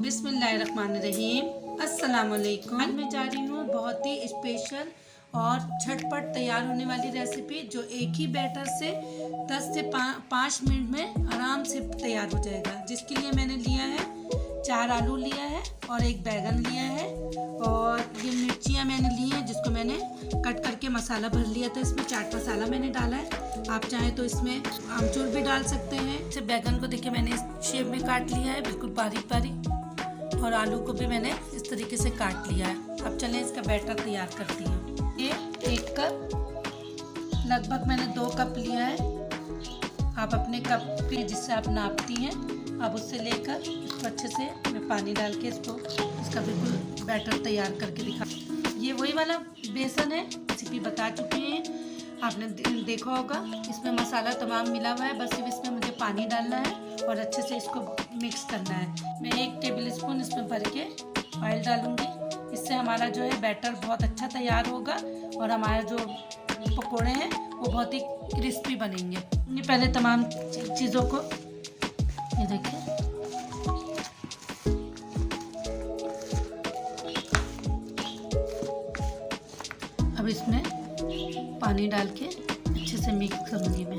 बिस्मिल्लाहिर्रहमानिर्रहीम। अस्सलाम वालेकुम। आज मैं जा रही हूँ बहुत ही स्पेशल और झटपट तैयार होने वाली रेसिपी, जो एक ही बैटर से 10 से 5 मिनट में आराम से तैयार हो जाएगा। जिसके लिए मैंने लिया है 4 आलू लिया है और 1 बैगन लिया है, और ये मिर्चियाँ मैंने ली हैं जिसको मैंने कट करके मसाला भर लिया था। इसमें चाट मसाला मैंने डाला है, आप चाहें तो इसमें आमचूर भी डाल सकते हैं। इसे बैगन को देखिए मैंने इस शेप में काट लिया है, बिल्कुल बारीक बारीक, और आलू को भी मैंने इस तरीके से काट लिया है। अब चलें इसका बैटर तैयार करती हूँ। ये 1 कप लगभग मैंने 2 कप लिया है। आप अपने कप के जिससे आप नापती हैं आप उससे लेकर इसको अच्छे से मैं पानी डाल के इसका बिल्कुल बैटर तैयार करके दिखा। ये वही वाला बेसन है, रेसिपी बता चुकी हैं, आपने देखा होगा। इसमें मसाला तमाम मिला हुआ है, बस सिर्फ इसमें मुझे पानी डालना है और अच्छे से इसको मिक्स करना है। मैं 1 टेबल स्पून इसमें भर के ऑयल डालूंगी। इससे हमारा जो है बैटर बहुत अच्छा तैयार होगा और हमारे जो पकोड़े हैं वो बहुत ही क्रिस्पी बनेंगे। ये पहले तमाम चीज़ों को, ये देखिए, अब इसमें पानी डाल के अच्छे से मिक्स करूँगी मैं।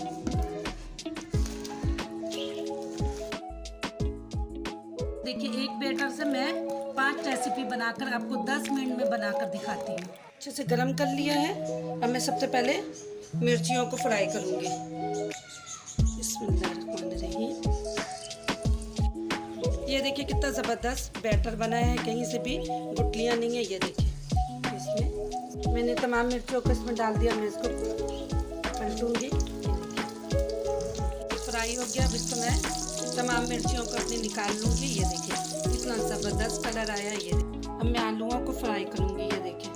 देखिए, एक बैटर से मैं 5 रेसिपी बनाकर आपको 10 मिनट में बनाकर दिखाती हूँ। अच्छे से गरम कर लिया है। अब मैं सबसे पहले मिर्चियों को फ्राई करूँगी। बिस्मिल्लाहिर्रहमानिर्रहीम। ये देखिए कितना ज़बरदस्त बैटर बना है, कहीं से भी गुठलियाँ नहीं है। ये देखिए, इसमें मैंने तमाम मिर्चियों को इसमें डाल दिया। मैं इसको पलटूँगी। फ्राई हो गया। अब इसको मैं तमाम मिर्चियों को अपनी निकाल लूँगी। ये देखिए कितना ज़बरदस्त कलर आया। ये अब मैं आलूओं को फ्राई करूँगी। ये देखिए,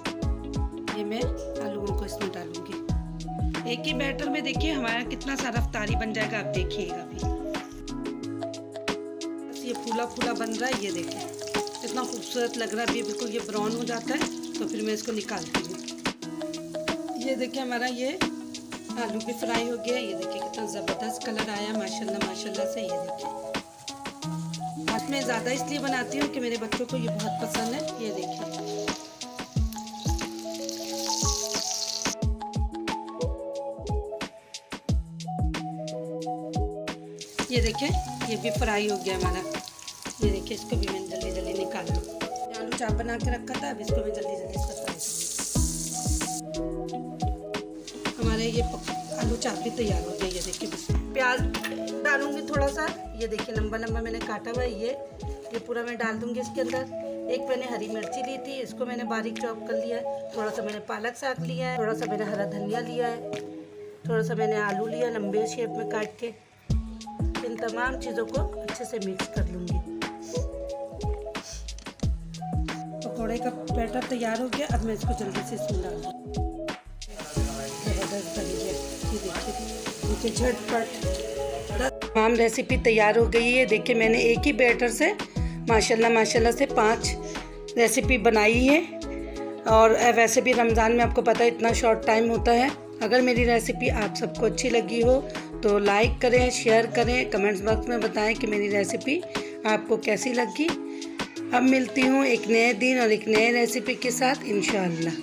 ये मैं आलूओं को इसमें डालूँगी। एक ही बैटर में देखिए हमारा कितना सा रफ्तारी बन जाएगा, आप देखिएगा अभी। ये फूला फूला बन रहा है। ये देखिए कितना खूबसूरत लग रहा है। अभी बिल्कुल ये ब्राउन हो जाता है तो फिर मैं इसको निकालती हूँ। ये देखिए हमारा ये आलू भी फ्राई हो गया। ये देखिए कितना ज़बरदस्त कलर आया, माशाल्लाह माशाल्लाह से। ये देखिए, आज मैं ज़्यादा इसलिए बनाती हूँ कि मेरे बच्चों को ये बहुत पसंद है। ये देखिए, ये देखिए ये भी फ्राई हो गया हमारा। ये देखिए, इसको भी मैंने जल्दी जल्दी निकाल लूँ। आलू चाप बना के रखा था, अब इसको मैं जल्दी जल्दी इसको फ्राई करूँगी। हमारे ये आलू चाप भी तैयार हो गए। ये देखिए, प्याज डालूंगी थोड़ा सा। ये देखिए लंबा लंबा मैंने काटा हुआ है। ये पूरा मैं डाल दूंगी इसके अंदर। एक मैंने हरी मिर्ची ली थी, इसको मैंने बारीक चॉप कर लिया है। थोड़ा सा मैंने पालक साग लिया है, थोड़ा सा मैंने हरा धनिया लिया है, थोड़ा सा मैंने आलू लिया लंबे शेप में काट के। इन तमाम चीज़ों को अच्छे से मिक्स कर लूँगी। पकौड़े का बैटर तैयार हो गया। अब मैं इसको जल्दी से इसमें डाल दूँ। ज़बरदस्त बन गया। ये देखिए झटपट तमाम रेसिपी तैयार हो गई है। देखिए मैंने एक ही बैटर से माशाल्लाह माशाल्लाह से 5 रेसिपी बनाई है। और वैसे भी रमज़ान में आपको पता है इतना शॉर्ट टाइम होता है। अगर मेरी रेसिपी आप सबको अच्छी लगी हो तो लाइक करें, शेयर करें, कमेंट्स बॉक्स में बताएं कि मेरी रेसिपी आपको कैसी लगी। अब मिलती हूँ एक नए दिन और एक नए रेसिपी के साथ इंशाअल्लाह।